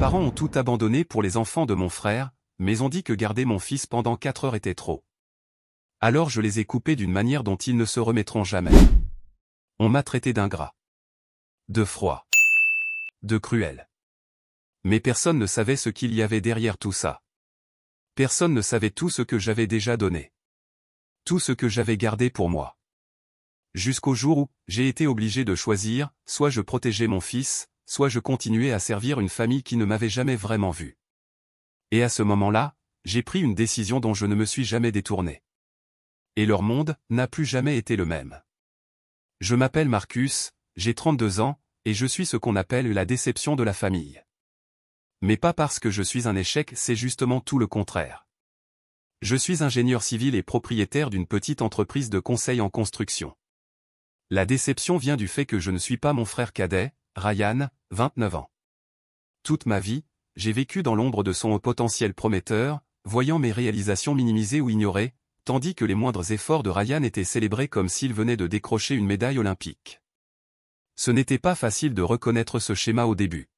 parents ont tout abandonné pour les enfants de mon frère, mais ont dit que garder mon fils pendant 4 heures était trop. Alors je les ai coupés d'une manière dont ils ne se remettront jamais. On m'a traité d'ingrat, de froid, de cruel. Mais personne ne savait ce qu'il y avait derrière tout ça. Personne ne savait tout ce que j'avais déjà donné. Tout ce que j'avais gardé pour moi. Jusqu'au jour où, j'ai été obligé de choisir, soit je protégeais mon fils, soit je continuais à servir une famille qui ne m'avait jamais vraiment vu. Et à ce moment-là, j'ai pris une décision dont je ne me suis jamais détourné. Et leur monde n'a plus jamais été le même. Je m'appelle Marcus, j'ai 32 ans, et je suis ce qu'on appelle la déception de la famille. Mais pas parce que je suis un échec, c'est justement tout le contraire. Je suis ingénieur civil et propriétaire d'une petite entreprise de conseil en construction. La déception vient du fait que je ne suis pas mon frère cadet, Ryan, 29 ans. Toute ma vie, j'ai vécu dans l'ombre de son haut potentiel prometteur, voyant mes réalisations minimisées ou ignorées, tandis que les moindres efforts de Ryan étaient célébrés comme s'il venait de décrocher une médaille olympique. Ce n'était pas facile de reconnaître ce schéma au début.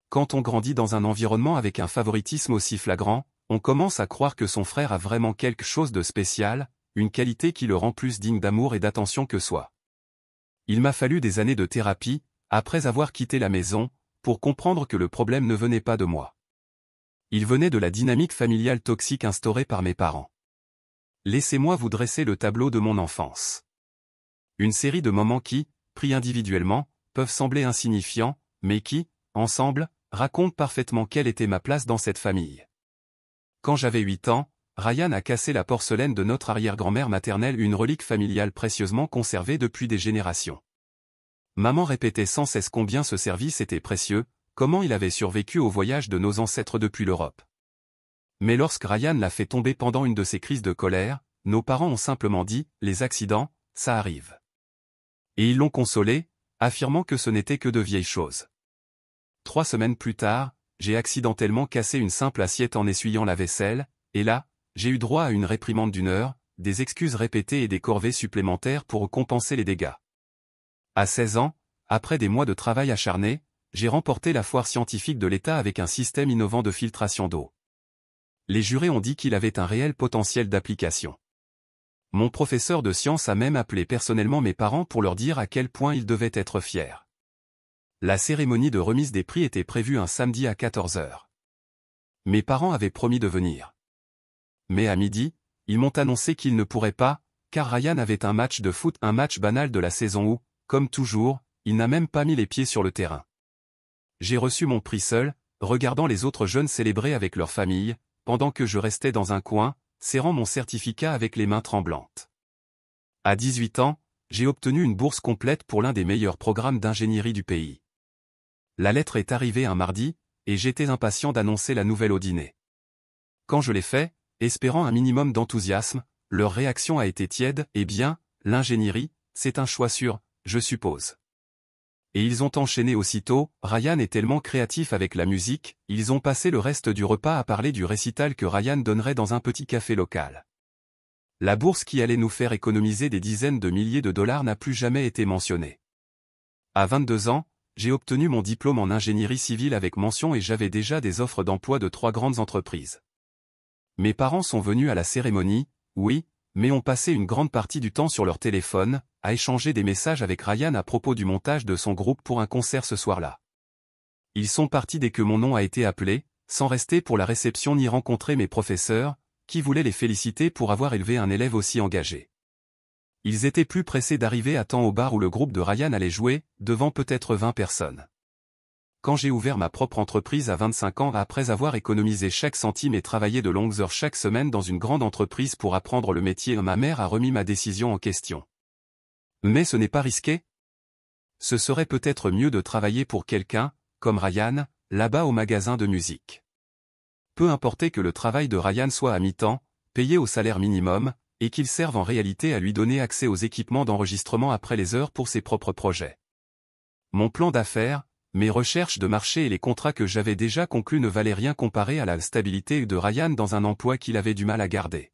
Quand on grandit dans un environnement avec un favoritisme aussi flagrant, on commence à croire que son frère a vraiment quelque chose de spécial, une qualité qui le rend plus digne d'amour et d'attention que soi. Il m'a fallu des années de thérapie, après avoir quitté la maison, pour comprendre que le problème ne venait pas de moi. Il venait de la dynamique familiale toxique instaurée par mes parents. Laissez-moi vous dresser le tableau de mon enfance. Une série de moments qui, pris individuellement, peuvent sembler insignifiants, mais qui, ensemble, racontent parfaitement quelle était ma place dans cette famille. Quand j'avais 8 ans, Ryan a cassé la porcelaine de notre arrière-grand-mère maternelle, une relique familiale précieusement conservée depuis des générations. Maman répétait sans cesse combien ce service était précieux, comment il avait survécu au voyage de nos ancêtres depuis l'Europe. Mais lorsque Ryan l'a fait tomber pendant une de ses crises de colère, nos parents ont simplement dit « les accidents, ça arrive ». Et ils l'ont consolé, affirmant que ce n'était que de vieilles choses. 3 semaines plus tard, j'ai accidentellement cassé une simple assiette en essuyant la vaisselle, et là, j'ai eu droit à une réprimande d'1 heure, des excuses répétées et des corvées supplémentaires pour compenser les dégâts. À 16 ans, après des mois de travail acharné, j'ai remporté la foire scientifique de l'État avec un système innovant de filtration d'eau. Les jurés ont dit qu'il avait un réel potentiel d'application. Mon professeur de sciences a même appelé personnellement mes parents pour leur dire à quel point ils devaient être fiers. La cérémonie de remise des prix était prévue un samedi à 14 h. Mes parents avaient promis de venir. Mais à midi, ils m'ont annoncé qu'ils ne pourraient pas, car Ryan avait un match de foot, un match banal de la saison où, comme toujours, il n'a même pas mis les pieds sur le terrain. J'ai reçu mon prix seul, regardant les autres jeunes célébrer avec leur famille, pendant que je restais dans un coin, serrant mon certificat avec les mains tremblantes. À 18 ans, j'ai obtenu une bourse complète pour l'un des meilleurs programmes d'ingénierie du pays. La lettre est arrivée un mardi, et j'étais impatient d'annoncer la nouvelle au dîner. Quand je l'ai fait, espérant un minimum d'enthousiasme, leur réaction a été tiède. Eh bien, l'ingénierie, c'est un choix sûr, je suppose. Et ils ont enchaîné aussitôt. Ryan est tellement créatif avec la musique, ils ont passé le reste du repas à parler du récital que Ryan donnerait dans un petit café local. La bourse qui allait nous faire économiser des dizaines de milliers de dollars n'a plus jamais été mentionnée. À 22 ans, j'ai obtenu mon diplôme en ingénierie civile avec mention et j'avais déjà des offres d'emploi de 3 grandes entreprises. Mes parents sont venus à la cérémonie, oui, mais ont passé une grande partie du temps sur leur téléphone, à échanger des messages avec Ryan à propos du montage de son groupe pour un concert ce soir-là. Ils sont partis dès que mon nom a été appelé, sans rester pour la réception ni rencontrer mes professeurs, qui voulaient les féliciter pour avoir élevé un élève aussi engagé. Ils étaient plus pressés d'arriver à temps au bar où le groupe de Ryan allait jouer, devant peut-être 20 personnes. Quand j'ai ouvert ma propre entreprise à 25 ans après avoir économisé chaque centime et travaillé de longues heures chaque semaine dans une grande entreprise pour apprendre le métier, ma mère a remis ma décision en question. Mais ce n'est pas risqué? Ce serait peut-être mieux de travailler pour quelqu'un, comme Ryan, là-bas au magasin de musique. Peu importe que le travail de Ryan soit à mi-temps, payé au salaire minimum, et qu'il serve en réalité à lui donner accès aux équipements d'enregistrement après les heures pour ses propres projets. Mon plan d'affaires, mes recherches de marché et les contrats que j'avais déjà conclus ne valaient rien comparé à la stabilité de Ryan dans un emploi qu'il avait du mal à garder.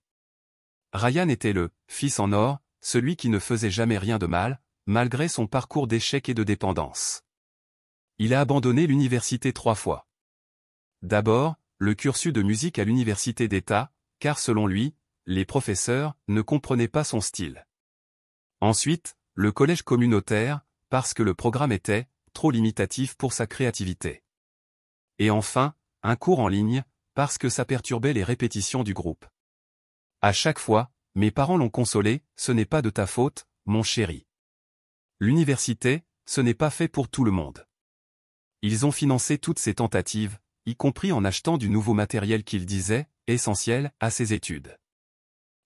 Ryan était le « fils en or », celui qui ne faisait jamais rien de mal, malgré son parcours d'échec et de dépendance. Il a abandonné l'université 3 fois. D'abord, le cursus de musique à l'université d'État, car selon lui, les professeurs ne comprenaient pas son style. Ensuite, le collège communautaire, parce que le programme était trop limitatif pour sa créativité. Et enfin, un cours en ligne, parce que ça perturbait les répétitions du groupe. À chaque fois, mes parents l'ont consolé, ce n'est pas de ta faute, mon chéri. L'université, ce n'est pas fait pour tout le monde. Ils ont financé toutes ses tentatives, y compris en achetant du nouveau matériel qu'il disait essentiel à ses études.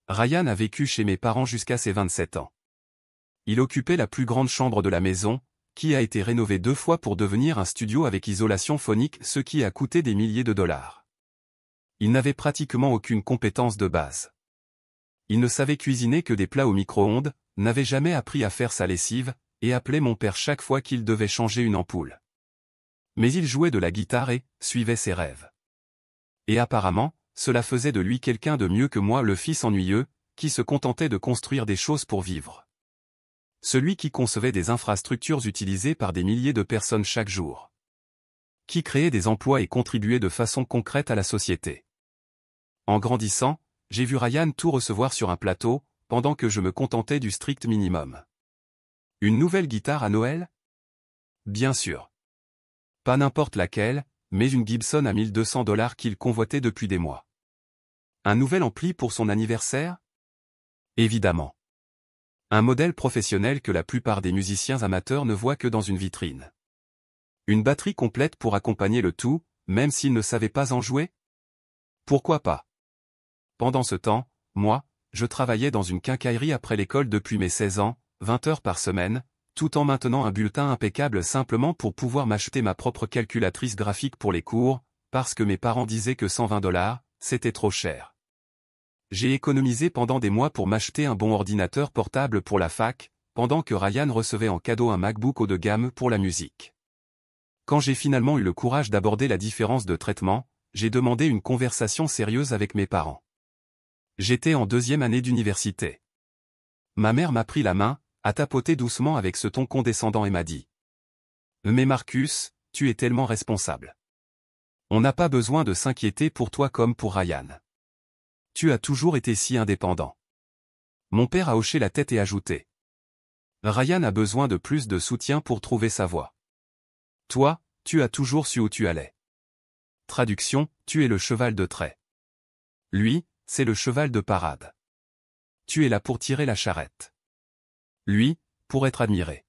Ryan a vécu chez mes parents jusqu'à ses 27 ans. Il occupait la plus grande chambre de la maison, qui a été rénovée 2 fois pour devenir un studio avec isolation phonique, ce qui a coûté des milliers de dollars. Il n'avait pratiquement aucune compétence de base. Il ne savait cuisiner que des plats au micro-ondes, n'avait jamais appris à faire sa lessive, et appelait mon père chaque fois qu'il devait changer une ampoule. Mais il jouait de la guitare et suivait ses rêves. Et apparemment, cela faisait de lui quelqu'un de mieux que moi, le fils ennuyeux, qui se contentait de construire des choses pour vivre. Celui qui concevait des infrastructures utilisées par des milliers de personnes chaque jour. Qui créait des emplois et contribuait de façon concrète à la société. En grandissant, j'ai vu Ryan tout recevoir sur un plateau, pendant que je me contentais du strict minimum. Une nouvelle guitare à Noël? Bien sûr. Pas n'importe laquelle, mais une Gibson à 1200 $ qu'il convoitait depuis des mois. Un nouvel ampli pour son anniversaire? Évidemment. Un modèle professionnel que la plupart des musiciens amateurs ne voient que dans une vitrine. Une batterie complète pour accompagner le tout, même s'ils ne savaient pas en jouer? Pourquoi pas? Pendant ce temps, moi, je travaillais dans une quincaillerie après l'école depuis mes 16 ans, 20 heures par semaine, tout en maintenant un bulletin impeccable simplement pour pouvoir m'acheter ma propre calculatrice graphique pour les cours, parce que mes parents disaient que 120 $, c'était trop cher. J'ai économisé pendant des mois pour m'acheter un bon ordinateur portable pour la fac, pendant que Ryan recevait en cadeau un MacBook haut de gamme pour la musique. Quand j'ai finalement eu le courage d'aborder la différence de traitement, j'ai demandé une conversation sérieuse avec mes parents. J'étais en 2e année d'université. Ma mère m'a pris la main, a tapoté doucement avec ce ton condescendant et m'a dit « Mais Marcus, tu es tellement responsable. On n'a pas besoin de s'inquiéter pour toi comme pour Ryan. Tu as toujours été si indépendant. » Mon père a hoché la tête et ajouté « Ryan a besoin de plus de soutien pour trouver sa voie. Toi, tu as toujours su où tu allais. Traduction, tu es le cheval de trait. Lui, c'est le cheval de parade. Tu es là pour tirer la charrette. Lui, pour être admiré.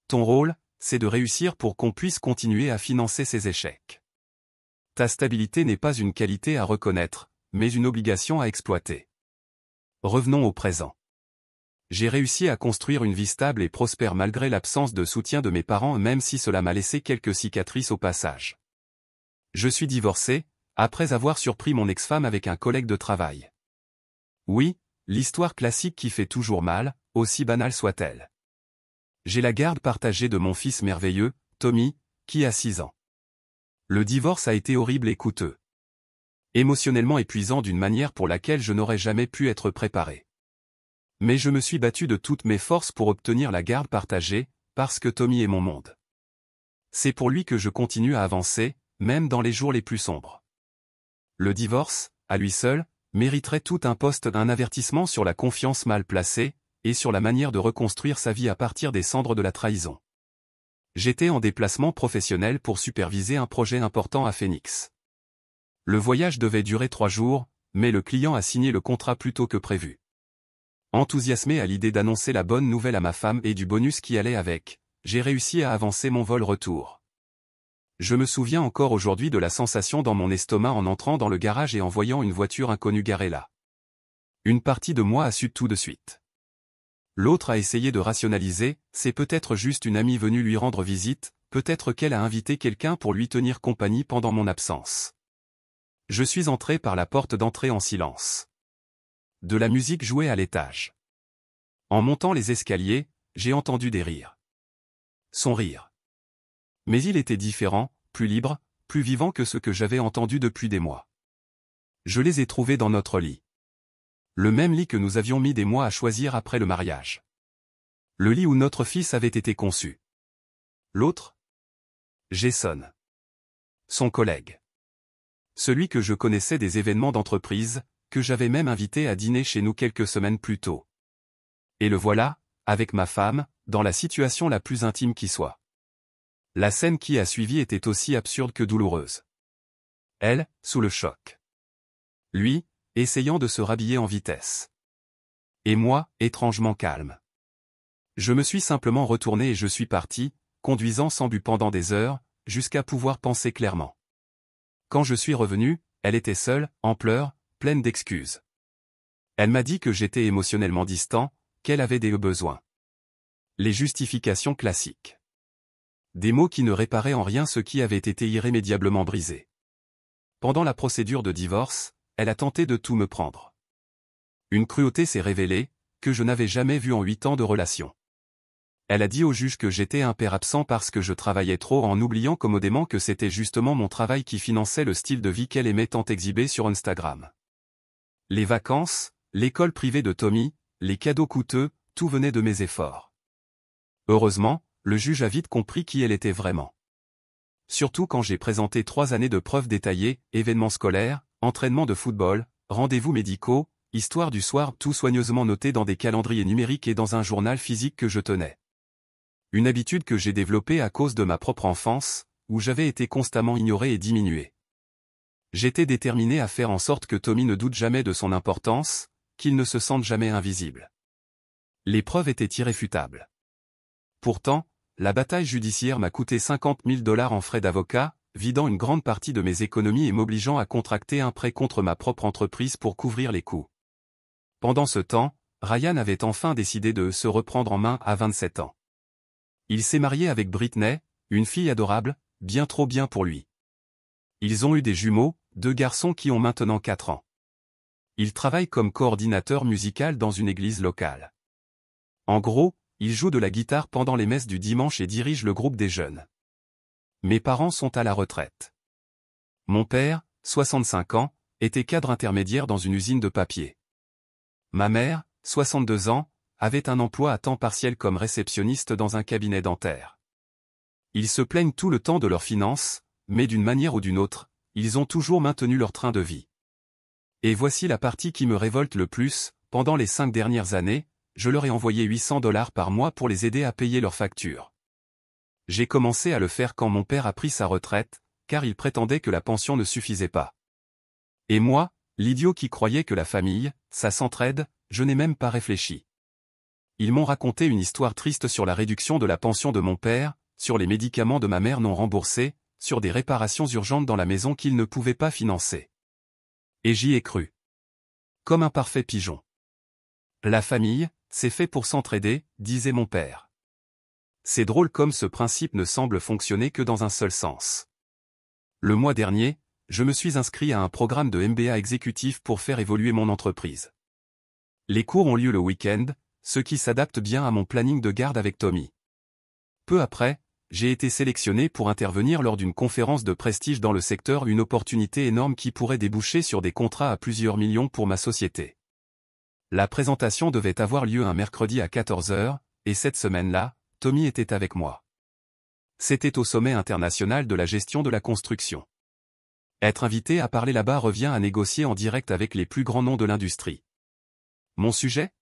Ton rôle, c'est de réussir pour qu'on puisse continuer à financer ses échecs. Ta stabilité n'est pas une qualité à reconnaître, mais une obligation à exploiter. Revenons au présent. J'ai réussi à construire une vie stable et prospère malgré l'absence de soutien de mes parents, même si cela m'a laissé quelques cicatrices au passage. Je suis divorcé, après avoir surpris mon ex-femme avec un collègue de travail. Oui, l'histoire classique qui fait toujours mal, aussi banale soit-elle. J'ai la garde partagée de mon fils merveilleux, Tommy, qui a 6 ans. Le divorce a été horrible et coûteux. Émotionnellement épuisant d'une manière pour laquelle je n'aurais jamais pu être préparé. Mais je me suis battu de toutes mes forces pour obtenir la garde partagée, parce que Tommy est mon monde. C'est pour lui que je continue à avancer, même dans les jours les plus sombres. Le divorce, à lui seul, mériterait tout un poste d'un avertissement sur la confiance mal placée, et sur la manière de reconstruire sa vie à partir des cendres de la trahison. J'étais en déplacement professionnel pour superviser un projet important à Phoenix. Le voyage devait durer 3 jours, mais le client a signé le contrat plus tôt que prévu. Enthousiasmé à l'idée d'annoncer la bonne nouvelle à ma femme et du bonus qui allait avec, j'ai réussi à avancer mon vol retour. Je me souviens encore aujourd'hui de la sensation dans mon estomac en entrant dans le garage et en voyant une voiture inconnue garée là. Une partie de moi a su tout de suite. L'autre a essayé de rationaliser, c'est peut-être juste une amie venue lui rendre visite, peut-être qu'elle a invité quelqu'un pour lui tenir compagnie pendant mon absence. Je suis entré par la porte d'entrée en silence. De la musique jouait à l'étage. En montant les escaliers, j'ai entendu des rires. Son rire. Mais il était différent, plus libre, plus vivant que ce que j'avais entendu depuis des mois. Je les ai trouvés dans notre lit. Le même lit que nous avions mis des mois à choisir après le mariage. Le lit où notre fils avait été conçu. L'autre? Jason. Son collègue. Celui que je connaissais des événements d'entreprise, que j'avais même invité à dîner chez nous quelques semaines plus tôt. Et le voilà, avec ma femme, dans la situation la plus intime qui soit. La scène qui a suivi était aussi absurde que douloureuse. Elle, sous le choc. Lui, essayant de se rhabiller en vitesse. Et moi, étrangement calme. Je me suis simplement retourné et je suis parti, conduisant sans but pendant des heures, jusqu'à pouvoir penser clairement. Quand je suis revenu, elle était seule, en pleurs, pleine d'excuses. Elle m'a dit que j'étais émotionnellement distant, qu'elle avait des besoins. Les justifications classiques. Des mots qui ne réparaient en rien ce qui avait été irrémédiablement brisé. Pendant la procédure de divorce, elle a tenté de tout me prendre. Une cruauté s'est révélée, que je n'avais jamais vue en 8 ans de relation. Elle a dit au juge que j'étais un père absent parce que je travaillais trop en oubliant commodément que c'était justement mon travail qui finançait le style de vie qu'elle aimait tant exhiber sur Instagram. Les vacances, l'école privée de Tommy, les cadeaux coûteux, tout venait de mes efforts. Heureusement, le juge a vite compris qui elle était vraiment. Surtout quand j'ai présenté 3 années de preuves détaillées, événements scolaires, entraînements de football, rendez-vous médicaux, histoire du soir, tout soigneusement noté dans des calendriers numériques et dans un journal physique que je tenais. Une habitude que j'ai développée à cause de ma propre enfance, où j'avais été constamment ignoré et diminué. J'étais déterminé à faire en sorte que Tommy ne doute jamais de son importance, qu'il ne se sente jamais invisible. Les preuves étaient irréfutables. Pourtant, la bataille judiciaire m'a coûté 50 000 $ en frais d'avocat, vidant une grande partie de mes économies et m'obligeant à contracter un prêt contre ma propre entreprise pour couvrir les coûts. Pendant ce temps, Ryan avait enfin décidé de se reprendre en main à 27 ans. Il s'est marié avec Britney, une fille adorable, bien trop bien pour lui. Ils ont eu des jumeaux, 2 garçons qui ont maintenant 4 ans. Il travaille comme coordinateur musical dans une église locale. En gros, il joue de la guitare pendant les messes du dimanche et dirige le groupe des jeunes. Mes parents sont à la retraite. Mon père, 65 ans, était cadre intermédiaire dans une usine de papier. Ma mère, 62 ans, avait un emploi à temps partiel comme réceptionniste dans un cabinet dentaire. Ils se plaignent tout le temps de leurs finances, mais d'une manière ou d'une autre, ils ont toujours maintenu leur train de vie. Et voici la partie qui me révolte le plus, pendant les 5 dernières années, je leur ai envoyé 800 $ par mois pour les aider à payer leurs factures. J'ai commencé à le faire quand mon père a pris sa retraite, car il prétendait que la pension ne suffisait pas. Et moi, l'idiot qui croyait que la famille, ça s'entraide, je n'ai même pas réfléchi. Ils m'ont raconté une histoire triste sur la réduction de la pension de mon père, sur les médicaments de ma mère non remboursés, sur des réparations urgentes dans la maison qu'ils ne pouvaient pas financer. Et j'y ai cru. Comme un parfait pigeon. La famille, c'est fait pour s'entraider, disait mon père. C'est drôle comme ce principe ne semble fonctionner que dans un seul sens. Le mois dernier, je me suis inscrit à un programme de MBA exécutif pour faire évoluer mon entreprise. Les cours ont lieu le week-end, ce qui s'adapte bien à mon planning de garde avec Tommy. Peu après, j'ai été sélectionné pour intervenir lors d'une conférence de prestige dans le secteur, une opportunité énorme qui pourrait déboucher sur des contrats à plusieurs millions pour ma société. La présentation devait avoir lieu un mercredi à 14 h, et cette semaine-là, Tommy était avec moi. C'était au sommet international de la gestion de la construction. Être invité à parler là-bas revient à négocier en direct avec les plus grands noms de l'industrie. Mon sujet ?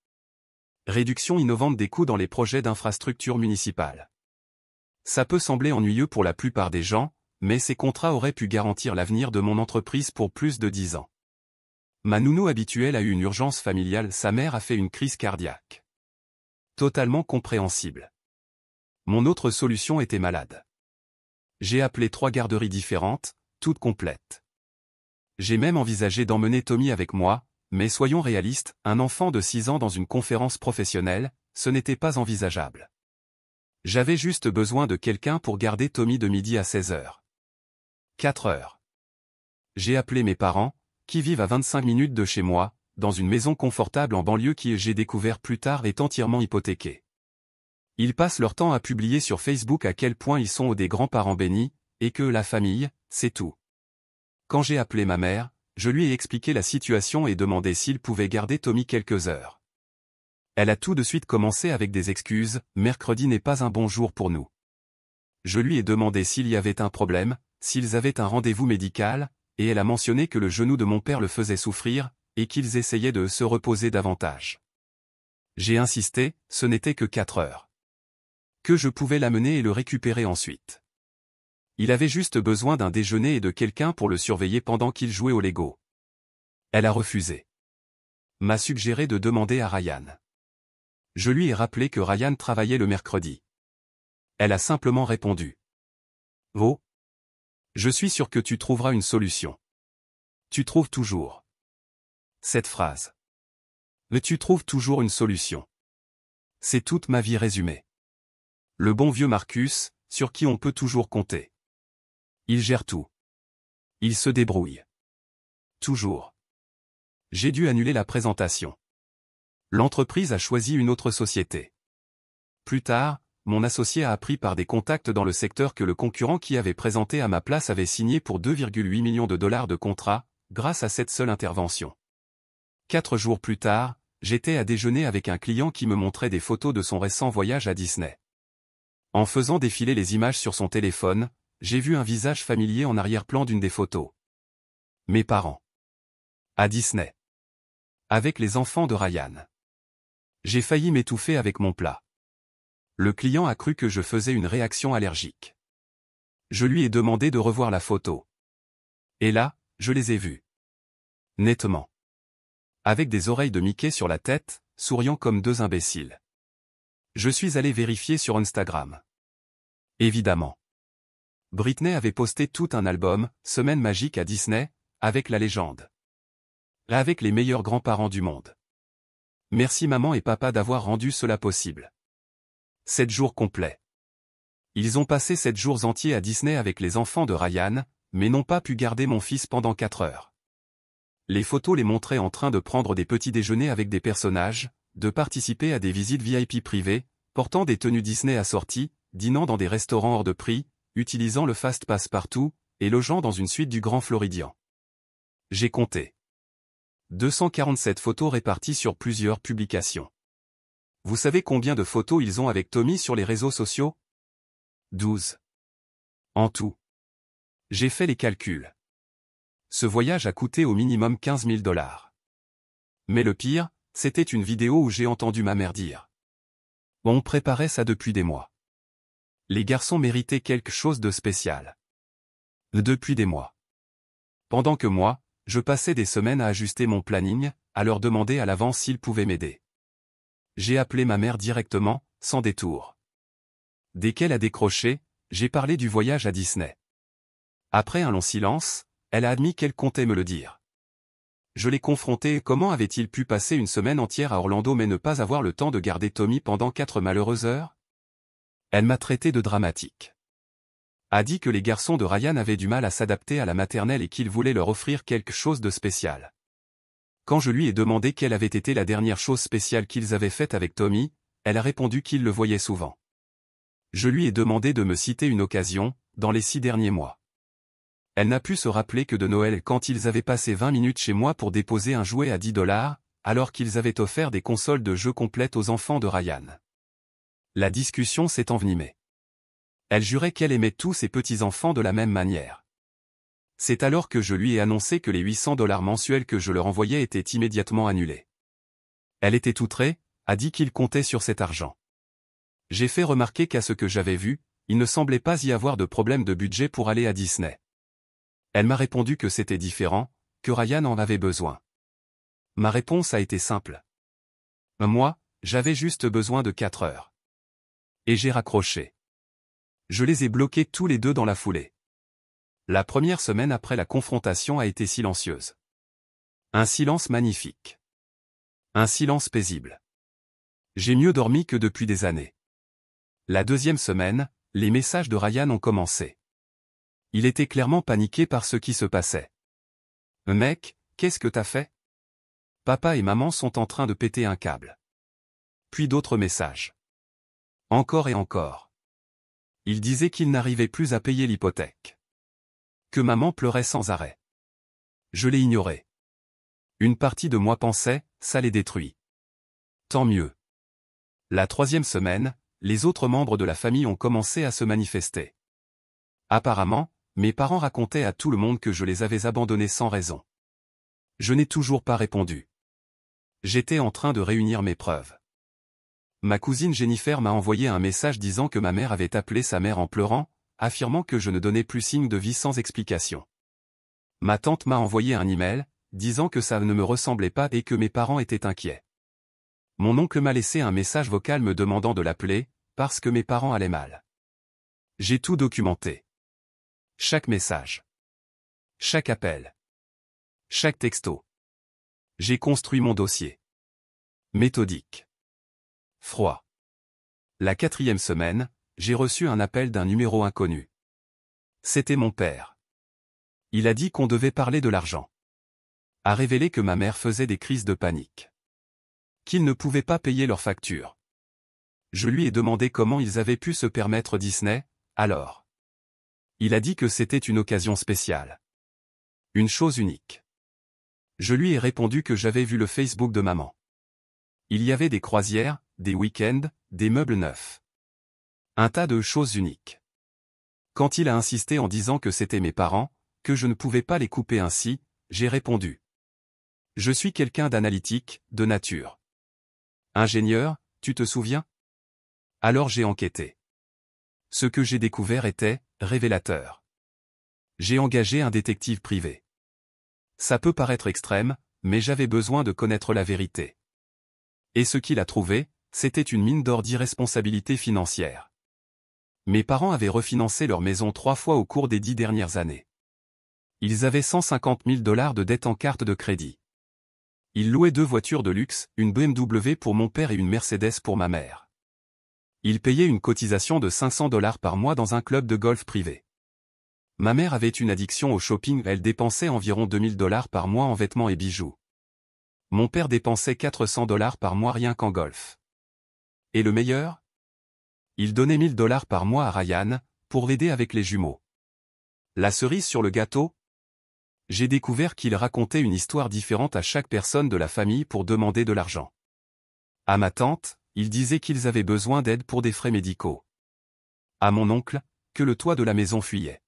Réduction innovante des coûts dans les projets d'infrastructures municipales. Ça peut sembler ennuyeux pour la plupart des gens, mais ces contrats auraient pu garantir l'avenir de mon entreprise pour plus de 10 ans. Ma nounou habituelle a eu une urgence familiale, sa mère a fait une crise cardiaque. Totalement compréhensible. Mon autre solution était malade. J'ai appelé 3 garderies différentes, toutes complètes. J'ai même envisagé d'emmener Tommy avec moi, mais soyons réalistes, un enfant de 6 ans dans une conférence professionnelle, ce n'était pas envisageable. J'avais juste besoin de quelqu'un pour garder Tommy de midi à 16 h. 4 heures. J'ai appelé mes parents, qui vivent à 25 minutes de chez moi, dans une maison confortable en banlieue qui, j'ai découvert plus tard, est entièrement hypothéquée. Ils passent leur temps à publier sur Facebook à quel point ils sont des grands-parents bénis, et que la famille, c'est tout. Quand j'ai appelé ma mère, je lui ai expliqué la situation et demandé s'il pouvait garder Tommy quelques heures. Elle a tout de suite commencé avec des excuses, mercredi n'est pas un bon jour pour nous. Je lui ai demandé s'il y avait un problème, s'ils avaient un rendez-vous médical, et elle a mentionné que le genou de mon père le faisait souffrir, et qu'ils essayaient de se reposer davantage. J'ai insisté, ce n'était que 4 heures. Que je pouvais l'amener et le récupérer ensuite. Il avait juste besoin d'un déjeuner et de quelqu'un pour le surveiller pendant qu'il jouait au Lego. Elle a refusé. M'a suggéré de demander à Ryan. Je lui ai rappelé que Ryan travaillait le mercredi. Elle a simplement répondu. Oh. Je suis sûr que tu trouveras une solution. Tu trouves toujours. Cette phrase. Mais tu trouves toujours une solution. C'est toute ma vie résumée. Le bon vieux Marcus, sur qui on peut toujours compter. Il gère tout. Il se débrouille. Toujours. J'ai dû annuler la présentation. L'entreprise a choisi une autre société. Plus tard, mon associé a appris par des contacts dans le secteur que le concurrent qui avait présenté à ma place avait signé pour 2,8 millions de dollars de contrat, grâce à cette seule intervention. 4 jours plus tard, j'étais à déjeuner avec un client qui me montrait des photos de son récent voyage à Disney. En faisant défiler les images sur son téléphone, j'ai vu un visage familier en arrière-plan d'une des photos. Mes parents. À Disney. Avec les enfants de Ryan. J'ai failli m'étouffer avec mon plat. Le client a cru que je faisais une réaction allergique. Je lui ai demandé de revoir la photo. Et là, je les ai vus. Nettement. Avec des oreilles de Mickey sur la tête, souriant comme 2 imbéciles. Je suis allé vérifier sur Instagram. Évidemment. Britney avait posté tout un album, Semaine magique à Disney, avec la légende. Avec les meilleurs grands-parents du monde. Merci maman et papa d'avoir rendu cela possible. 7 jours complets. Ils ont passé 7 jours entiers à Disney avec les enfants de Ryan, mais n'ont pas pu garder mon fils pendant 4 heures. Les photos les montraient en train de prendre des petits déjeuners avec des personnages, de participer à des visites VIP privées, portant des tenues Disney assorties, dînant dans des restaurants hors de prix, utilisant le Fast Pass partout, et logeant dans une suite du Grand Floridian. J'ai compté. 247 photos réparties sur plusieurs publications. Vous savez combien de photos ils ont avec Tommy sur les réseaux sociaux? 12. En tout. J'ai fait les calculs. Ce voyage a coûté au minimum 15 000 $. Mais le pire, c'était une vidéo où j'ai entendu ma mère dire. On préparait ça depuis des mois. Les garçons méritaient quelque chose de spécial. Depuis des mois. Pendant que moi, je passais des semaines à ajuster mon planning, à leur demander à l'avance s'ils pouvaient m'aider. J'ai appelé ma mère directement, sans détour. Dès qu'elle a décroché, j'ai parlé du voyage à Disney. Après un long silence, elle a admis qu'elle comptait me le dire. Je l'ai confrontée, comment avait-il pu passer une semaine entière à Orlando mais ne pas avoir le temps de garder Tommy pendant 4 malheureuses heures? Elle m'a traité de dramatique. A dit que les garçons de Ryan avaient du mal à s'adapter à la maternelle et qu'il voulait leur offrir quelque chose de spécial. Quand je lui ai demandé quelle avait été la dernière chose spéciale qu'ils avaient faite avec Tommy, elle a répondu qu'ils le voyaient souvent. Je lui ai demandé de me citer une occasion, dans les 6 derniers mois. Elle n'a pu se rappeler que de Noël quand ils avaient passé 20 minutes chez moi pour déposer un jouet à 10 $, alors qu'ils avaient offert des consoles de jeux complètes aux enfants de Ryan. La discussion s'est envenimée. Elle jurait qu'elle aimait tous ses petits-enfants de la même manière. C'est alors que je lui ai annoncé que les 800 $ mensuels que je leur envoyais étaient immédiatement annulés. Elle était outrée, a dit qu'il comptait sur cet argent. J'ai fait remarquer qu'à ce que j'avais vu, il ne semblait pas y avoir de problème de budget pour aller à Disney. Elle m'a répondu que c'était différent, que Ryan en avait besoin. Ma réponse a été simple. Moi, j'avais juste besoin de 4 heures. Et j'ai raccroché. Je les ai bloqués tous les deux dans la foulée. La première semaine après la confrontation a été silencieuse. Un silence magnifique. Un silence paisible. J'ai mieux dormi que depuis des années. La deuxième semaine, les messages de Ryan ont commencé. Il était clairement paniqué par ce qui se passait. « Mec, qu'est-ce que t'as fait? Papa et maman sont en train de péter un câble. » Puis d'autres messages. Encore et encore. Il disait qu'il n'arrivait plus à payer l'hypothèque. Que maman pleurait sans arrêt. Je l'ai ignoré. Une partie de moi pensait, ça les détruit. Tant mieux. La troisième semaine, les autres membres de la famille ont commencé à se manifester. Apparemment, mes parents racontaient à tout le monde que je les avais abandonnés sans raison. Je n'ai toujours pas répondu. J'étais en train de réunir mes preuves. Ma cousine Jennifer m'a envoyé un message disant que ma mère avait appelé sa mère en pleurant, affirmant que je ne donnais plus signe de vie sans explication. Ma tante m'a envoyé un email, disant que ça ne me ressemblait pas et que mes parents étaient inquiets. Mon oncle m'a laissé un message vocal me demandant de l'appeler, parce que mes parents allaient mal. J'ai tout documenté. Chaque message. Chaque appel. Chaque texto. J'ai construit mon dossier. Méthodique. Froid. La 4e semaine, j'ai reçu un appel d'un numéro inconnu. C'était mon père. Il a dit qu'on devait parler de l'argent. A révélé que ma mère faisait des crises de panique. Qu'ils ne pouvaient pas payer leurs factures. Je lui ai demandé comment ils avaient pu se permettre Disney, alors. Il a dit que c'était une occasion spéciale. Une chose unique. Je lui ai répondu que j'avais vu le Facebook de maman. Il y avait des croisières, des week-ends, des meubles neufs. Un tas de choses uniques. Quand il a insisté en disant que c'était mes parents, que je ne pouvais pas les couper ainsi, j'ai répondu. Je suis quelqu'un d'analytique, de nature. Ingénieur, tu te souviens? Alors j'ai enquêté. Ce que j'ai découvert était révélateur. J'ai engagé un détective privé. Ça peut paraître extrême, mais j'avais besoin de connaître la vérité. Et ce qu'il a trouvé, c'était une mine d'or d'irresponsabilité financière. Mes parents avaient refinancé leur maison 3 fois au cours des 10 dernières années. Ils avaient 150 000 $ de dettes en carte de crédit. Ils louaient 2 voitures de luxe, une BMW pour mon père et une Mercedes pour ma mère. Ils payaient une cotisation de 500 $ par mois dans un club de golf privé. Ma mère avait une addiction au shopping, elle dépensait environ 2000 $ par mois en vêtements et bijoux. Mon père dépensait 400 $ par mois rien qu'en golf. Et le meilleur? Il donnait 1000 $ par mois à Ryan, pour l'aider avec les jumeaux. La cerise sur le gâteau? J'ai découvert qu'il racontait une histoire différente à chaque personne de la famille pour demander de l'argent. À ma tante, il disait qu'ils avaient besoin d'aide pour des frais médicaux. À mon oncle, que le toit de la maison fuyait.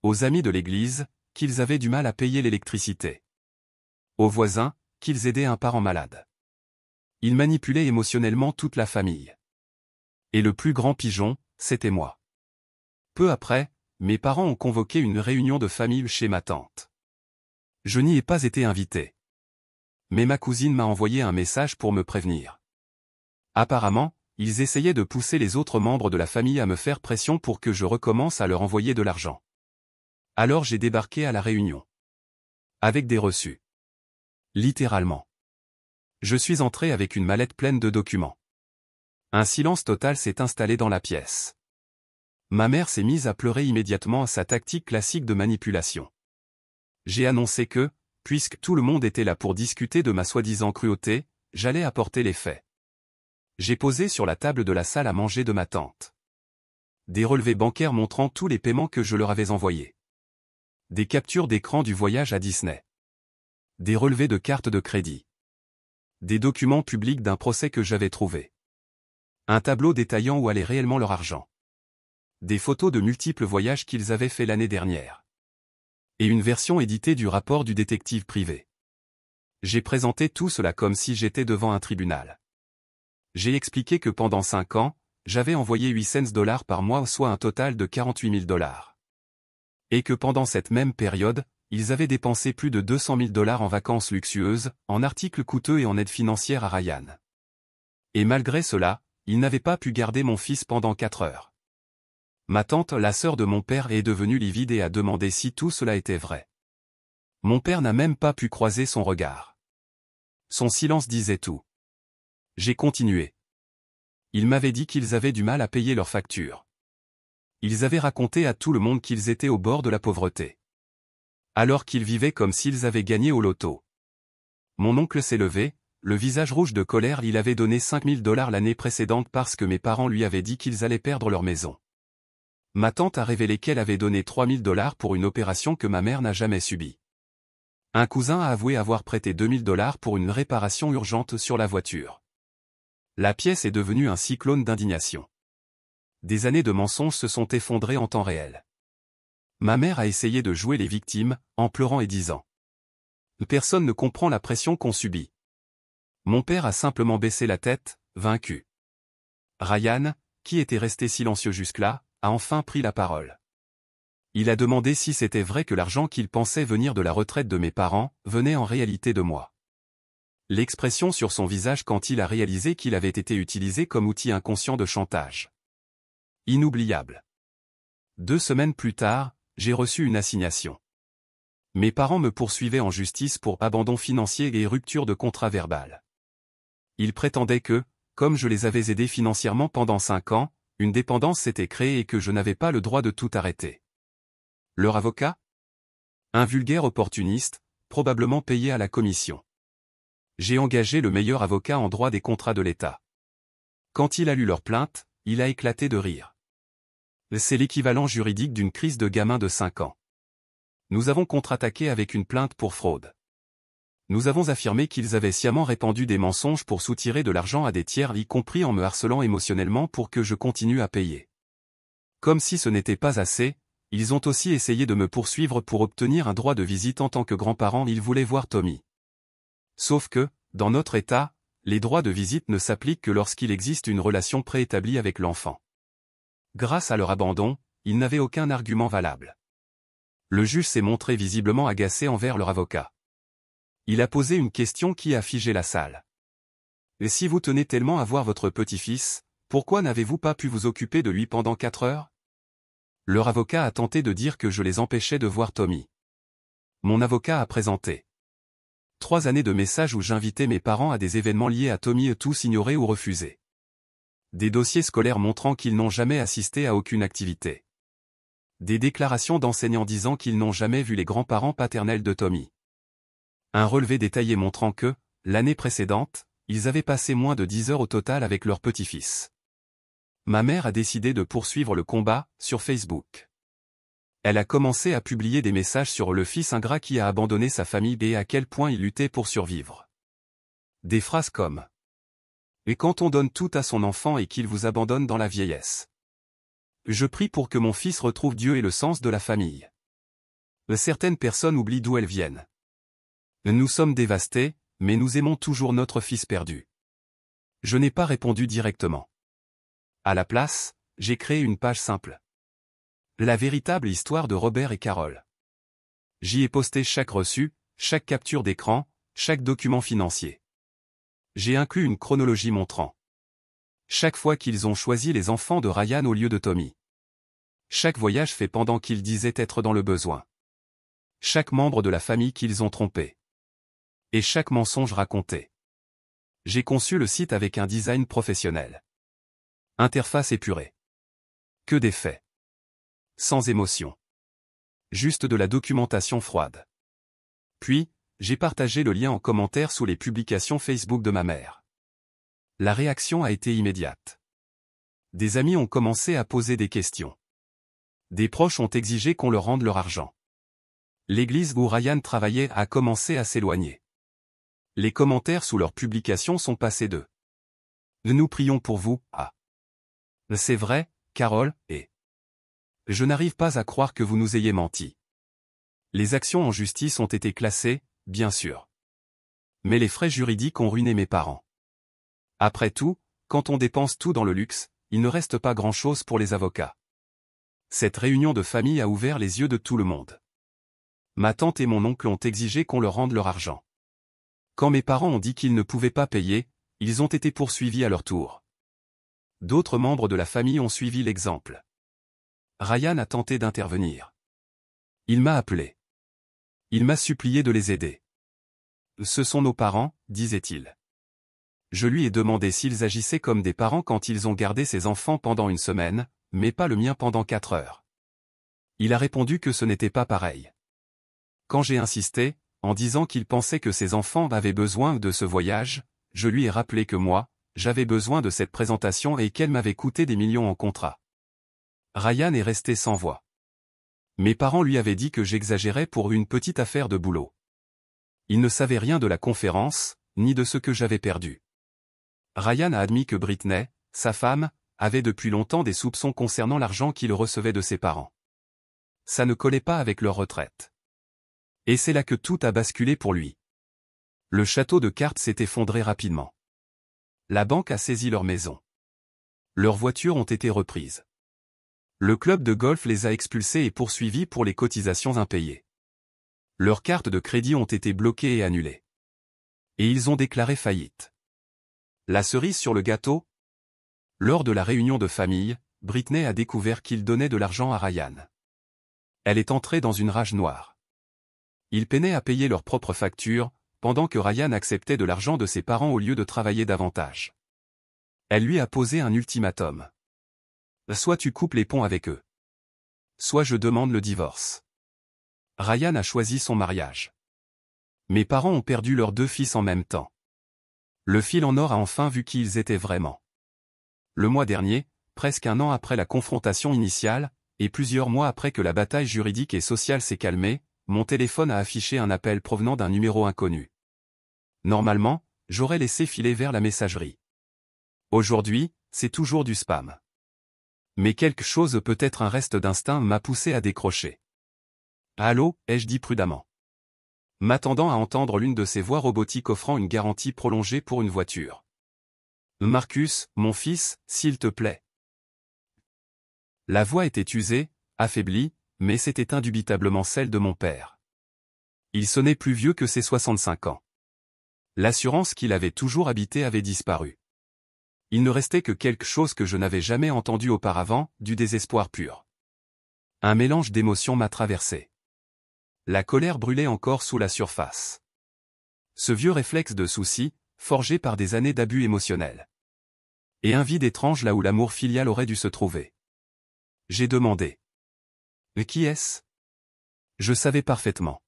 Aux amis de l'église, qu'ils avaient du mal à payer l'électricité. Aux voisins, qu'ils aidaient un parent malade. Il manipulait émotionnellement toute la famille. Et le plus grand pigeon, c'était moi. Peu après, mes parents ont convoqué une réunion de famille chez ma tante. Je n'y ai pas été invité. Mais ma cousine m'a envoyé un message pour me prévenir. Apparemment, ils essayaient de pousser les autres membres de la famille à me faire pression pour que je recommence à leur envoyer de l'argent. Alors j'ai débarqué à la réunion. Avec des reçus. Littéralement. Je suis entré avec une mallette pleine de documents. Un silence total s'est installé dans la pièce. Ma mère s'est mise à pleurer immédiatement à sa tactique classique de manipulation. J'ai annoncé que, puisque tout le monde était là pour discuter de ma soi-disant cruauté, j'allais apporter les faits. J'ai posé sur la table de la salle à manger de ma tante. Des relevés bancaires montrant tous les paiements que je leur avais envoyés. Des captures d'écran du voyage à Disney. Des relevés de cartes de crédit. Des documents publics d'un procès que j'avais trouvé. Un tableau détaillant où allait réellement leur argent. Des photos de multiples voyages qu'ils avaient fait l'année dernière. Et une version éditée du rapport du détective privé. J'ai présenté tout cela comme si j'étais devant un tribunal. J'ai expliqué que pendant 5 ans, j'avais envoyé 800 $ par mois, soit un total de 48 000 $. Et que pendant cette même période, ils avaient dépensé plus de 200 000 $ en vacances luxueuses, en articles coûteux et en aide financière à Ryan. Et malgré cela, ils n'avaient pas pu garder mon fils pendant 4 heures. Ma tante, la sœur de mon père, est devenue livide et a demandé si tout cela était vrai. Mon père n'a même pas pu croiser son regard. Son silence disait tout. J'ai continué. Ils m'avaient dit qu'ils avaient du mal à payer leurs factures. Ils avaient raconté à tout le monde qu'ils étaient au bord de la pauvreté. Alors qu'ils vivaient comme s'ils avaient gagné au loto. Mon oncle s'est levé, le visage rouge de colère. Il avait donné 5 000 $ l'année précédente parce que mes parents lui avaient dit qu'ils allaient perdre leur maison. Ma tante a révélé qu'elle avait donné 3 000 $ pour une opération que ma mère n'a jamais subie. Un cousin a avoué avoir prêté 2 000 $ pour une réparation urgente sur la voiture. La pièce est devenue un cyclone d'indignation. Des années de mensonges se sont effondrées en temps réel. Ma mère a essayé de jouer les victimes, en pleurant et disant: Personne ne comprend la pression qu'on subit. Mon père a simplement baissé la tête, vaincu. Ryan, qui était resté silencieux jusque-là, a enfin pris la parole. Il a demandé si c'était vrai que l'argent qu'il pensait venir de la retraite de mes parents venait en réalité de moi. L'expression sur son visage quand il a réalisé qu'il avait été utilisé comme outil inconscient de chantage. Inoubliable. 2 semaines plus tard, j'ai reçu une assignation. Mes parents me poursuivaient en justice pour abandon financier et rupture de contrat verbal. Ils prétendaient que, comme je les avais aidés financièrement pendant 5 ans, une dépendance s'était créée et que je n'avais pas le droit de tout arrêter. Leur avocat? Un vulgaire opportuniste, probablement payé à la commission. J'ai engagé le meilleur avocat en droit des contrats de l'État. Quand il a lu leur plainte, il a éclaté de rire. C'est l'équivalent juridique d'une crise de gamin de 5 ans. Nous avons contre-attaqué avec une plainte pour fraude. Nous avons affirmé qu'ils avaient sciemment répandu des mensonges pour soutirer de l'argent à des tiers, y compris en me harcelant émotionnellement pour que je continue à payer. Comme si ce n'était pas assez, ils ont aussi essayé de me poursuivre pour obtenir un droit de visite en tant que grand-parent. Ils voulaient voir Tommy. Sauf que, dans notre État, les droits de visite ne s'appliquent que lorsqu'il existe une relation préétablie avec l'enfant. Grâce à leur abandon, ils n'avaient aucun argument valable. Le juge s'est montré visiblement agacé envers leur avocat. Il a posé une question qui a figé la salle. Et si vous tenez tellement à voir votre petit-fils, pourquoi n'avez-vous pas pu vous occuper de lui pendant 4 heures? Leur avocat a tenté de dire que je les empêchais de voir Tommy. Mon avocat a présenté 3 années de messages où j'invitais mes parents à des événements liés à Tommy, tous ignorés ou refusés. Des dossiers scolaires montrant qu'ils n'ont jamais assisté à aucune activité. Des déclarations d'enseignants disant qu'ils n'ont jamais vu les grands-parents paternels de Tommy. Un relevé détaillé montrant que, l'année précédente, ils avaient passé moins de 10 heures au total avec leur petit-fils. Ma mère a décidé de poursuivre le combat, sur Facebook. Elle a commencé à publier des messages sur le fils ingrat qui a abandonné sa famille et à quel point il luttait pour survivre. Des phrases comme: Et quand on donne tout à son enfant et qu'il vous abandonne dans la vieillesse. Je prie pour que mon fils retrouve Dieu et le sens de la famille. Certaines personnes oublient d'où elles viennent. Nous sommes dévastés, mais nous aimons toujours notre fils perdu. Je n'ai pas répondu directement. À la place, j'ai créé une page simple. La véritable histoire de Robert et Carole. J'y ai posté chaque reçu, chaque capture d'écran, chaque document financier. J'ai inclus une chronologie montrant chaque fois qu'ils ont choisi les enfants de Ryan au lieu de Tommy. Chaque voyage fait pendant qu'ils disaient être dans le besoin. Chaque membre de la famille qu'ils ont trompé. Et chaque mensonge raconté. J'ai conçu le site avec un design professionnel. Interface épurée. Que des faits. Sans émotion. Juste de la documentation froide. Puis, j'ai partagé le lien en commentaire sous les publications Facebook de ma mère. La réaction a été immédiate. Des amis ont commencé à poser des questions. Des proches ont exigé qu'on leur rende leur argent. L'église où Ryan travaillait a commencé à s'éloigner. Les commentaires sous leurs publications sont passés de « Nous prions pour vous » à « C'est vrai, Carole, et « Je n'arrive pas à croire que vous nous ayez menti ». Les actions en justice ont été classées, bien sûr. Mais les frais juridiques ont ruiné mes parents. Après tout, quand on dépense tout dans le luxe, il ne reste pas grand-chose pour les avocats. Cette réunion de famille a ouvert les yeux de tout le monde. Ma tante et mon oncle ont exigé qu'on leur rende leur argent. Quand mes parents ont dit qu'ils ne pouvaient pas payer, ils ont été poursuivis à leur tour. D'autres membres de la famille ont suivi l'exemple. Ryan a tenté d'intervenir. Il m'a appelé. Il m'a supplié de les aider. Ce sont nos parents, disait-il. Je lui ai demandé s'ils agissaient comme des parents quand ils ont gardé ses enfants pendant 1 semaine, mais pas le mien pendant 4 heures. Il a répondu que ce n'était pas pareil. Quand j'ai insisté, en disant qu'il pensait que ses enfants avaient besoin de ce voyage, je lui ai rappelé que moi, j'avais besoin de cette présentation et qu'elle m'avait coûté des millions en contrat. Ryan est resté sans voix. Mes parents lui avaient dit que j'exagérais pour une petite affaire de boulot. Ils ne savaient rien de la conférence, ni de ce que j'avais perdu. Ryan a admis que Britney, sa femme, avait depuis longtemps des soupçons concernant l'argent qu'il recevait de ses parents. ça ne collait pas avec leur retraite. Et c'est là que tout a basculé pour lui. Le château de cartes s'est effondré rapidement. La banque a saisi leur maison. Leurs voitures ont été reprises. Le club de golf les a expulsés et poursuivis pour les cotisations impayées. Leurs cartes de crédit ont été bloquées et annulées. Et ils ont déclaré faillite. La cerise sur le gâteau? Lors de la réunion de famille, Britney a découvert qu'il donnait de l'argent à Ryan. Elle est entrée dans une rage noire. Ils peinaient à payer leurs propres factures, pendant que Ryan acceptait de l'argent de ses parents au lieu de travailler davantage. Elle lui a posé un ultimatum. Soit tu coupes les ponts avec eux. Soit je demande le divorce. Ryan a choisi son mariage. Mes parents ont perdu leurs 2 fils en même temps. Le fil en or a enfin vu qui ils étaient vraiment. Le mois dernier, presque un an après la confrontation initiale, et plusieurs mois après que la bataille juridique et sociale s'est calmée, mon téléphone a affiché un appel provenant d'un numéro inconnu. Normalement, j'aurais laissé filer vers la messagerie. Aujourd'hui, c'est toujours du spam. Mais quelque chose, peut-être un reste d'instinct, m'a poussé à décrocher. Allô, ai-je dit prudemment. M'attendant à entendre l'une de ces voix robotiques offrant une garantie prolongée pour une voiture. Marcus, mon fils, s'il te plaît. La voix était usée, affaiblie, mais c'était indubitablement celle de mon père. Il sonnait plus vieux que ses 65 ans. L'assurance qu'il avait toujours habité avait disparu. Il ne restait que quelque chose que je n'avais jamais entendu auparavant, du désespoir pur. Un mélange d'émotions m'a traversé. La colère brûlait encore sous la surface. Ce vieux réflexe de souci, forgé par des années d'abus émotionnels. Et un vide étrange là où l'amour filial aurait dû se trouver. J'ai demandé. Qui est-ce? Je savais parfaitement.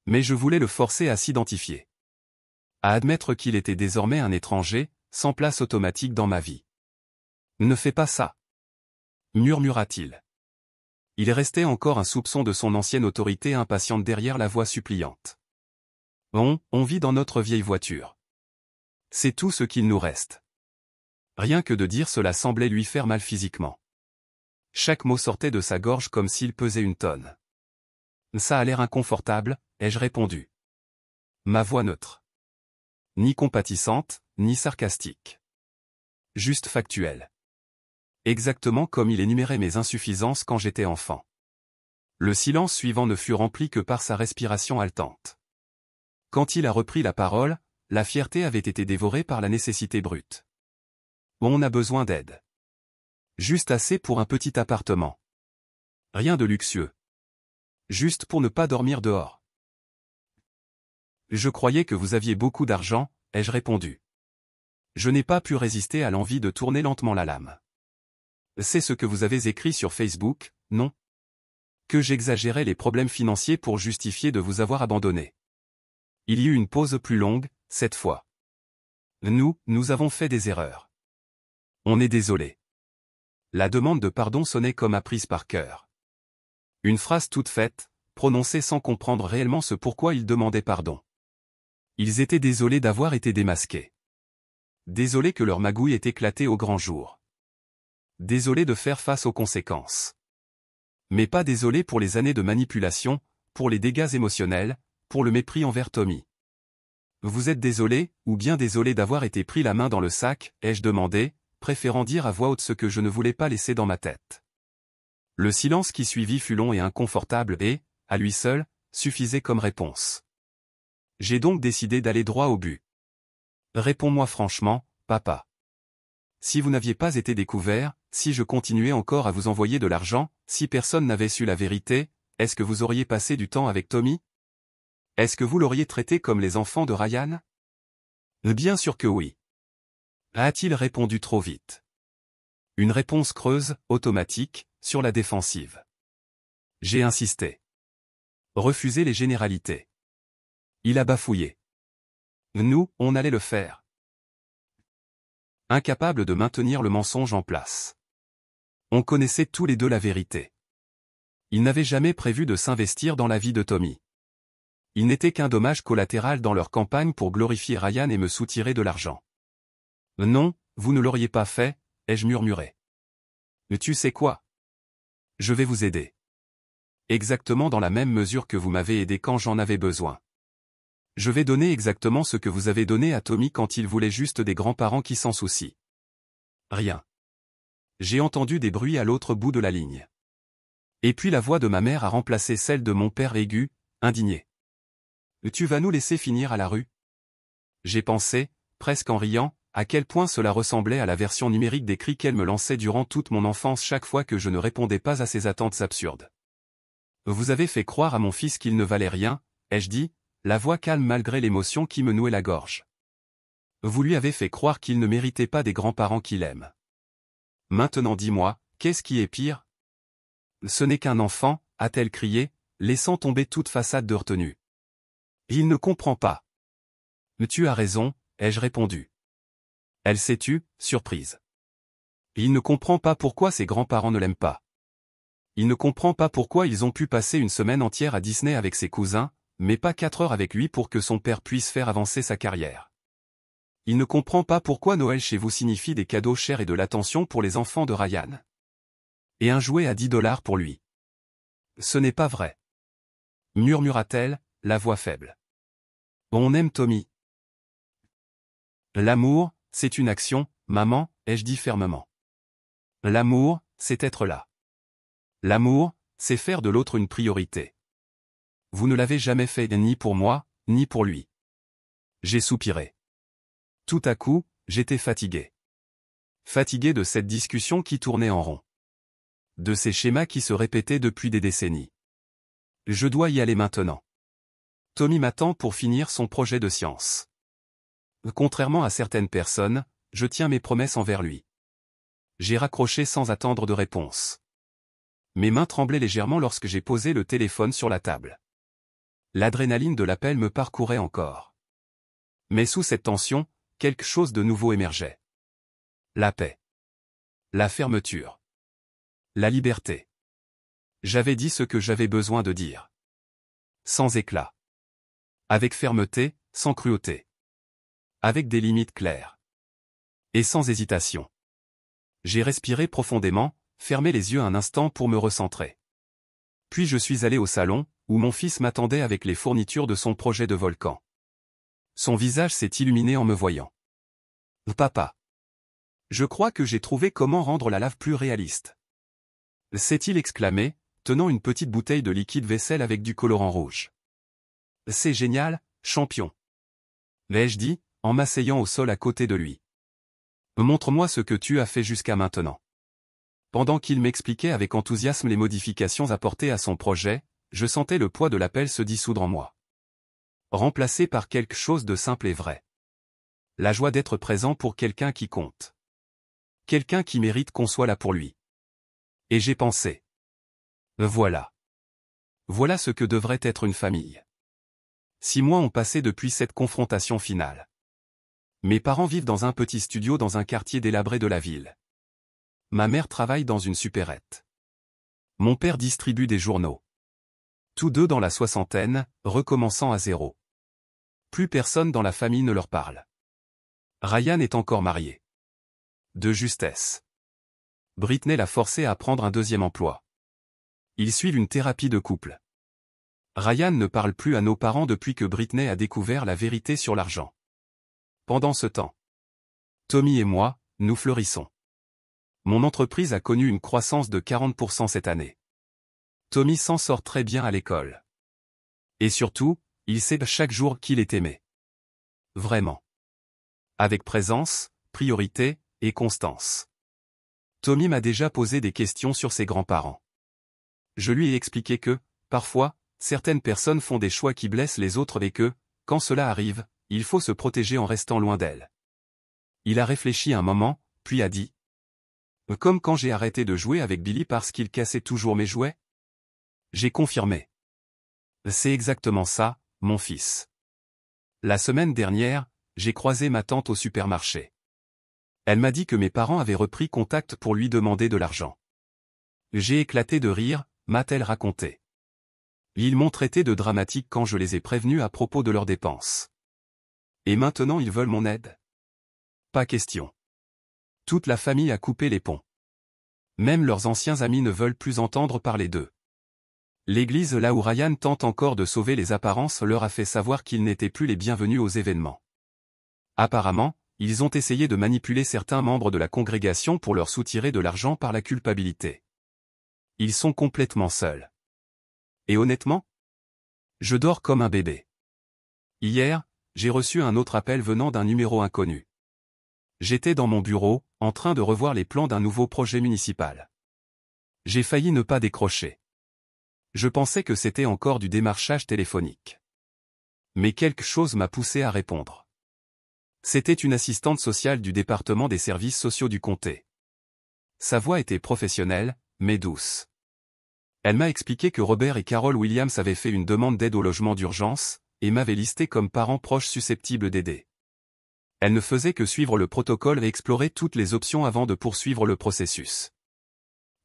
Mais je voulais le forcer à s'identifier. À admettre qu'il était désormais un étranger, sans place automatique dans ma vie. Ne fais pas ça, murmura-t-il. Il restait encore un soupçon de son ancienne autorité impatiente derrière la voix suppliante. On vit dans notre vieille voiture. C'est tout ce qu'il nous reste. Rien que de dire cela semblait lui faire mal physiquement. Chaque mot sortait de sa gorge comme s'il pesait une tonne. Ça a l'air inconfortable, ai-je répondu. Ma voix neutre. Ni compatissante, ni sarcastique. Juste factuelle. Exactement comme il énumérait mes insuffisances quand j'étais enfant. Le silence suivant ne fut rempli que par sa respiration haletante. Quand il a repris la parole, la fierté avait été dévorée par la nécessité brute. On a besoin d'aide. Juste assez pour un petit appartement. Rien de luxueux. Juste pour ne pas dormir dehors. Je croyais que vous aviez beaucoup d'argent, ai-je répondu. Je n'ai pas pu résister à l'envie de tourner lentement la lame. C'est ce que vous avez écrit sur Facebook, non? Que j'exagérais les problèmes financiers pour justifier de vous avoir abandonné. Il y eut une pause plus longue, cette fois. Nous avons fait des erreurs. On est désolé. La demande de pardon sonnait comme apprise par cœur. Une phrase toute faite, prononcée sans comprendre réellement ce pourquoi ils demandaient pardon. Ils étaient désolés d'avoir été démasqués. Désolés que leur magouille ait éclaté au grand jour. Désolés de faire face aux conséquences. Mais pas désolés pour les années de manipulation, pour les dégâts émotionnels, pour le mépris envers Tommy. Vous êtes désolé, ou bien désolé d'avoir été pris la main dans le sac, ai-je demandé, préférant dire à voix haute ce que je ne voulais pas laisser dans ma tête. Le silence qui suivit fut long et inconfortable et, à lui seul, suffisait comme réponse. J'ai donc décidé d'aller droit au but. Réponds-moi franchement, papa. Si vous n'aviez pas été découvert, si je continuais encore à vous envoyer de l'argent, si personne n'avait su la vérité, est-ce que vous auriez passé du temps avec Tommy? Est-ce que vous l'auriez traité comme les enfants de Ryan? Bien sûr que oui. A-t-il répondu trop vite? Une réponse creuse, automatique, sur la défensive. J'ai insisté. Refusé les généralités. Il a bafouillé. Nous, on allait le faire. Incapable de maintenir le mensonge en place. On connaissait tous les deux la vérité. Ils n'avaient jamais prévu de s'investir dans la vie de Tommy. Il n'était qu'un dommage collatéral dans leur campagne pour glorifier Ryan et me soutirer de l'argent. Non, vous ne l'auriez pas fait, ai-je murmuré. Tu sais quoi? Je vais vous aider. exactement dans la même mesure que vous m'avez aidé quand j'en avais besoin. Je vais donner exactement ce que vous avez donné à Tommy quand il voulait juste des grands-parents qui s'en soucient. Rien. J'ai entendu des bruits à l'autre bout de la ligne. Et puis la voix de ma mère a remplacé celle de mon père aiguë, indigné. Tu vas nous laisser finir à la rue? J'ai pensé, presque en riant, à quel point cela ressemblait à la version numérique des cris qu'elle me lançait durant toute mon enfance chaque fois que je ne répondais pas à ses attentes absurdes. Vous avez fait croire à mon fils qu'il ne valait rien, ai-je dit, la voix calme malgré l'émotion qui me nouait la gorge. Vous lui avez fait croire qu'il ne méritait pas des grands-parents qu'il aime. Maintenant dis-moi, qu'est-ce qui est pire? Ce n'est qu'un enfant, a-t-elle crié, laissant tomber toute façade de retenue. Il ne comprend pas. Tu as raison, ai-je répondu. Elle s'est tue, surprise. Il ne comprend pas pourquoi ses grands-parents ne l'aiment pas. Il ne comprend pas pourquoi ils ont pu passer une semaine entière à Disney avec ses cousins, mais pas 4 heures avec lui pour que son père puisse faire avancer sa carrière. Il ne comprend pas pourquoi Noël chez vous signifie des cadeaux chers et de l'attention pour les enfants de Ryan. Et un jouet à 10 $ pour lui. Ce n'est pas vrai. Murmura-t-elle, la voix faible. On aime Tommy. L'amour, c'est une action, maman, ai-je dit fermement. L'amour, c'est être là. L'amour, c'est faire de l'autre une priorité. Vous ne l'avez jamais fait ni pour moi, ni pour lui. J'ai soupiré. Tout à coup, j'étais fatigué. Fatigué de cette discussion qui tournait en rond. De ces schémas qui se répétaient depuis des décennies. Je dois y aller maintenant. Tommy m'attend pour finir son projet de science. Contrairement à certaines personnes, je tiens mes promesses envers lui. J'ai raccroché sans attendre de réponse. Mes mains tremblaient légèrement lorsque j'ai posé le téléphone sur la table. L'adrénaline de l'appel me parcourait encore. Mais sous cette tension, quelque chose de nouveau émergeait. La paix. La fermeture. La liberté. J'avais dit ce que j'avais besoin de dire. Sans éclat. Avec fermeté, sans cruauté. Avec des limites claires. Et sans hésitation. J'ai respiré profondément, fermé les yeux un instant pour me recentrer. Puis je suis allé au salon, où mon fils m'attendait avec les fournitures de son projet de volcan. Son visage s'est illuminé en me voyant. « Papa. Je crois que j'ai trouvé comment rendre la lave plus réaliste. » s'est-il exclamé, tenant une petite bouteille de liquide vaisselle avec du colorant rouge. « C'est génial, champion. » l'ai-je dit, en m'asseyant au sol à côté de lui. « Montre-moi ce que tu as fait jusqu'à maintenant. » Pendant qu'il m'expliquait avec enthousiasme les modifications apportées à son projet, je sentais le poids de l'appel se dissoudre en moi. Remplacé par quelque chose de simple et vrai. La joie d'être présent pour quelqu'un qui compte. Quelqu'un qui mérite qu'on soit là pour lui. Et j'ai pensé. Voilà. Voilà ce que devrait être une famille. 6 mois ont passé depuis cette confrontation finale. Mes parents vivent dans un petit studio dans un quartier délabré de la ville. Ma mère travaille dans une supérette. Mon père distribue des journaux. Tous deux dans la soixantaine, recommençant à zéro. Plus personne dans la famille ne leur parle. Ryan est encore marié. De justesse. Britney l'a forcé à prendre un 2e emploi. Ils suivent une thérapie de couple. Ryan ne parle plus à nos parents depuis que Britney a découvert la vérité sur l'argent. Pendant ce temps, Tommy et moi, nous fleurissons. Mon entreprise a connu une croissance de 40% cette année. Tommy s'en sort très bien à l'école. Et surtout, il sait chaque jour qu'il est aimé. Vraiment. Avec présence, priorité, et constance. Tommy m'a déjà posé des questions sur ses grands-parents. Je lui ai expliqué que, parfois, certaines personnes font des choix qui blessent les autres et que, quand cela arrive, il faut se protéger en restant loin d'elles. Il a réfléchi un moment, puis a dit. Comme quand j'ai arrêté de jouer avec Billy parce qu'il cassait toujours mes jouets? J'ai confirmé. C'est exactement ça, mon fils. La semaine dernière, j'ai croisé ma tante au supermarché. Elle m'a dit que mes parents avaient repris contact pour lui demander de l'argent. J'ai éclaté de rire, m'a-t-elle raconté. Ils m'ont traité de dramatique quand je les ai prévenus à propos de leurs dépenses. Et maintenant ils veulent mon aide? Pas question. Toute la famille a coupé les ponts. Même leurs anciens amis ne veulent plus entendre parler d'eux. L'église là où Ryan tente encore de sauver les apparences leur a fait savoir qu'ils n'étaient plus les bienvenus aux événements. Apparemment, ils ont essayé de manipuler certains membres de la congrégation pour leur soutirer de l'argent par la culpabilité. Ils sont complètement seuls. Et honnêtement, je dors comme un bébé. Hier, j'ai reçu un autre appel venant d'un numéro inconnu. J'étais dans mon bureau, en train de revoir les plans d'un nouveau projet municipal. J'ai failli ne pas décrocher. Je pensais que c'était encore du démarchage téléphonique. Mais quelque chose m'a poussé à répondre. C'était une assistante sociale du département des services sociaux du comté. Sa voix était professionnelle, mais douce. Elle m'a expliqué que Robert et Carol Williams avaient fait une demande d'aide au logement d'urgence, et m'avaient listé comme parents proches susceptibles d'aider. Elle ne faisait que suivre le protocole et explorer toutes les options avant de poursuivre le processus.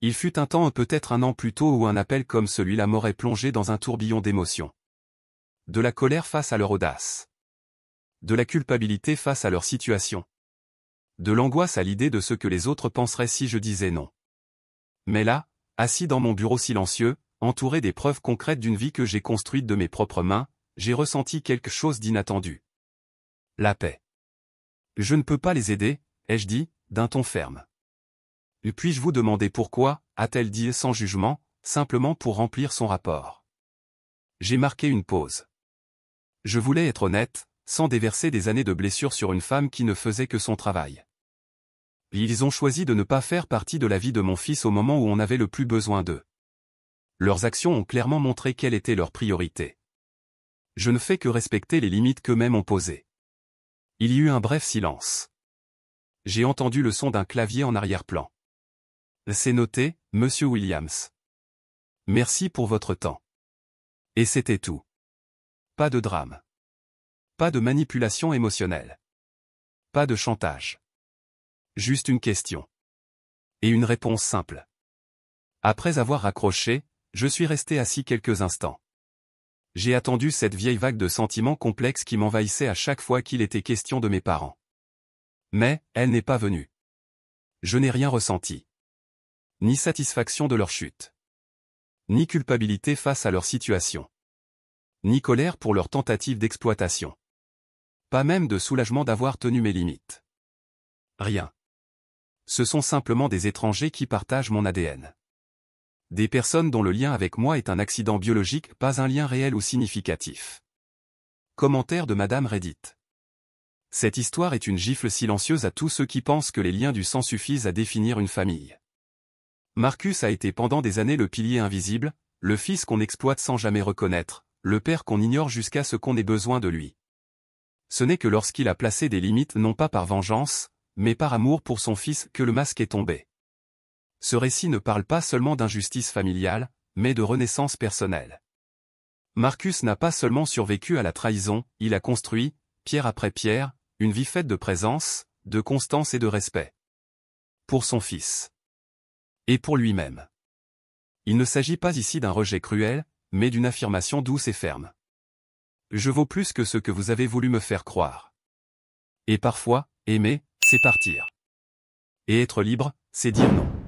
Il fut un temps, peut-être un an plus tôt, où un appel comme celui-là m'aurait plongé dans un tourbillon d'émotions. De la colère face à leur audace. De la culpabilité face à leur situation. De l'angoisse à l'idée de ce que les autres penseraient si je disais non. Mais là, assis dans mon bureau silencieux, entouré des preuves concrètes d'une vie que j'ai construite de mes propres mains, j'ai ressenti quelque chose d'inattendu. La paix. Je ne peux pas les aider, ai-je dit, d'un ton ferme. Puis-je vous demander pourquoi, a-t-elle dit sans jugement, simplement pour remplir son rapport. J'ai marqué une pause. Je voulais être honnête, sans déverser des années de blessures sur une femme qui ne faisait que son travail. Ils ont choisi de ne pas faire partie de la vie de mon fils au moment où on avait le plus besoin d'eux. Leurs actions ont clairement montré quelle était leur priorité. Je ne fais que respecter les limites qu'eux-mêmes ont posées. Il y eut un bref silence. J'ai entendu le son d'un clavier en arrière-plan. C'est noté, Monsieur Williams. Merci pour votre temps. Et c'était tout. Pas de drame. Pas de manipulation émotionnelle. Pas de chantage. Juste une question. Et une réponse simple. Après avoir raccroché, je suis resté assis quelques instants. J'ai attendu cette vieille vague de sentiments complexes qui m'envahissait à chaque fois qu'il était question de mes parents. Mais, elle n'est pas venue. Je n'ai rien ressenti. Ni satisfaction de leur chute. Ni culpabilité face à leur situation. Ni colère pour leur tentative d'exploitation. Pas même de soulagement d'avoir tenu mes limites. Rien. Ce sont simplement des étrangers qui partagent mon ADN. Des personnes dont le lien avec moi est un accident biologique, pas un lien réel ou significatif. Commentaire de Madame Reddit. Cette histoire est une gifle silencieuse à tous ceux qui pensent que les liens du sang suffisent à définir une famille. Marcus a été pendant des années le pilier invisible, le fils qu'on exploite sans jamais reconnaître, le père qu'on ignore jusqu'à ce qu'on ait besoin de lui. Ce n'est que lorsqu'il a placé des limites non pas par vengeance, mais par amour pour son fils que le masque est tombé. Ce récit ne parle pas seulement d'injustice familiale, mais de renaissance personnelle. Marcus n'a pas seulement survécu à la trahison, il a construit, pierre après pierre, une vie faite de présence, de constance et de respect. Pour son fils. Et pour lui-même. Il ne s'agit pas ici d'un rejet cruel, mais d'une affirmation douce et ferme. Je vaux plus que ce que vous avez voulu me faire croire. Et parfois, aimer, c'est partir. Et être libre, c'est dire non.